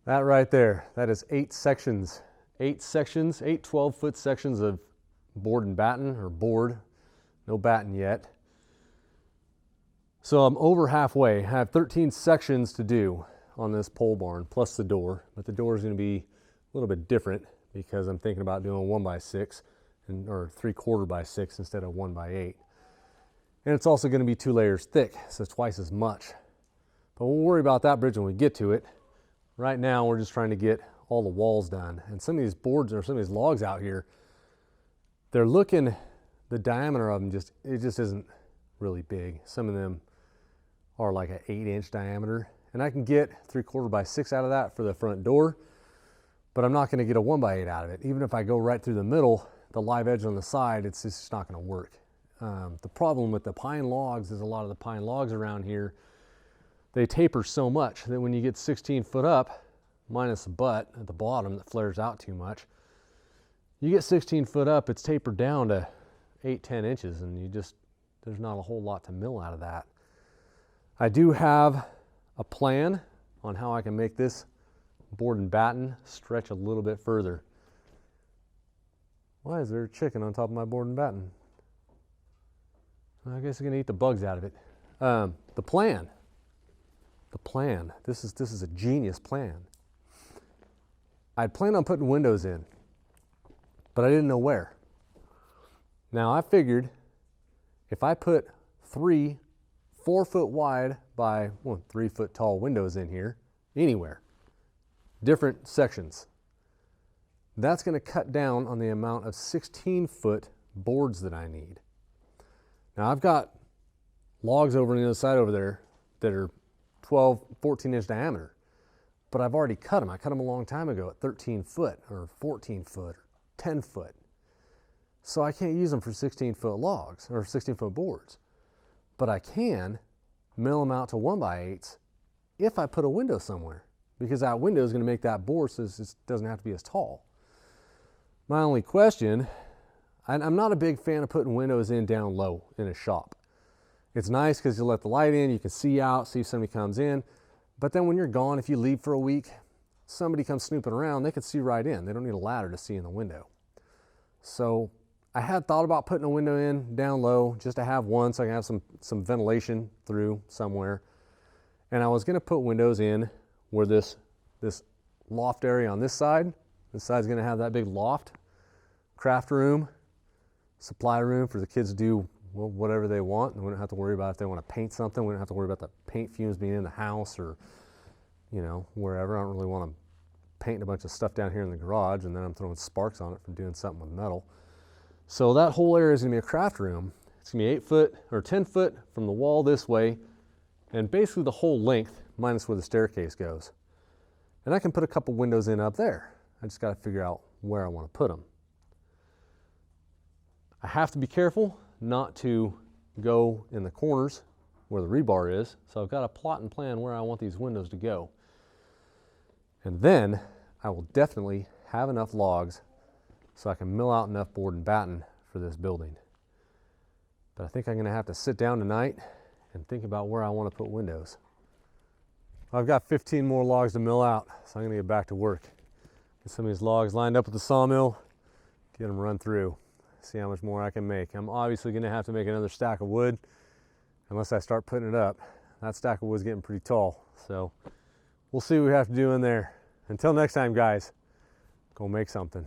That right there, that is 8 sections. 8 12-foot sections of board and batten, or board, no batten yet. So I'm over halfway. I have 13 sections to do on this pole barn, plus the door, but the door is going to be a little bit different because I'm thinking about doing 1x6 or 3/4 by 6 instead of 1x8. And it's also going to be 2 layers thick, so twice as much. But we'll worry about that bridge when we get to it. Right now, we're just trying to get all the walls done. And some of these boards or some of these logs out here, they're looking, the diameter of them it just isn't really big. Some of them are like an 8-inch diameter. And I can get 3/4 by 6 out of that for the front door, but I'm not going to get a 1x8 out of it. Even if I go right through the middle, the live edge on the side, it's just not going to work. The problem with the pine logs is a lot of the pine logs around here, they taper so much that when you get 16 foot up, minus the butt at the bottom that flares out too much, you get 16 foot up, it's tapered down to 8-10 inches, and there's not a whole lot to mill out of that. I do have a plan on how I can make this board and batten stretch a little bit further. Why is there a chicken on top of my board and batten? I guess I'm gonna eat the bugs out of it. The plan, this is a genius plan. I'd planned on putting windows in, but I didn't know where. Now I figured if I put 3 4-foot wide by 3-foot tall windows in here, anywhere, different sections, that's going to cut down on the amount of 16-foot boards that I need. Now I've got logs over on the other side over there that are 12, 14-inch diameter, but I've already cut them. I cut them a long time ago at 13 foot or 14 foot or 10 foot. So I can't use them for 16-foot logs or 16-foot boards. But I can mill them out to 1x8s if I put a window somewhere, because that window is going to make that board so it doesn't have to be as tall. My only question, I'm not a big fan of putting windows in down low in a shop. It's nice because you let the light in, you can see out, see if somebody comes in. But then when you're gone, if you leave for a week, somebody comes snooping around, they can see right in. They don't need a ladder to see in the window. So I had thought about putting a window in down low just to have one so I can have some ventilation through somewhere. And I was going to put windows in where this loft area on this side's going to have that big loft, craft room, supply room for the kids to do whatever they want. And we don't have to worry about if they want to paint something. We don't have to worry about the paint fumes being in the house or, wherever. I don't really want to paint a bunch of stuff down here in the garage and then I'm throwing sparks on it from doing something with metal. So that whole area is going to be a craft room. It's going to be 8 foot or 10 foot from the wall this way, and basically the whole length minus where the staircase goes. And I can put a couple windows in up there. I just got to figure out where I want to put them. I have to be careful not to go in the corners where the rebar is. So I've got to plot and plan where I want these windows to go. And then I will definitely have enough logs so I can mill out enough board and batten for this building. But I think I'm going to have to sit down tonight and think about where I want to put windows. I've got 15 more logs to mill out, so I'm going to get back to work. Get some of these logs lined up with the sawmill, get them run through, see how much more I can make. I'm obviously going to have to make another stack of wood unless I start putting it up. That stack of wood is getting pretty tall, so we'll see what we have to do in there. Until next time, guys, go make something.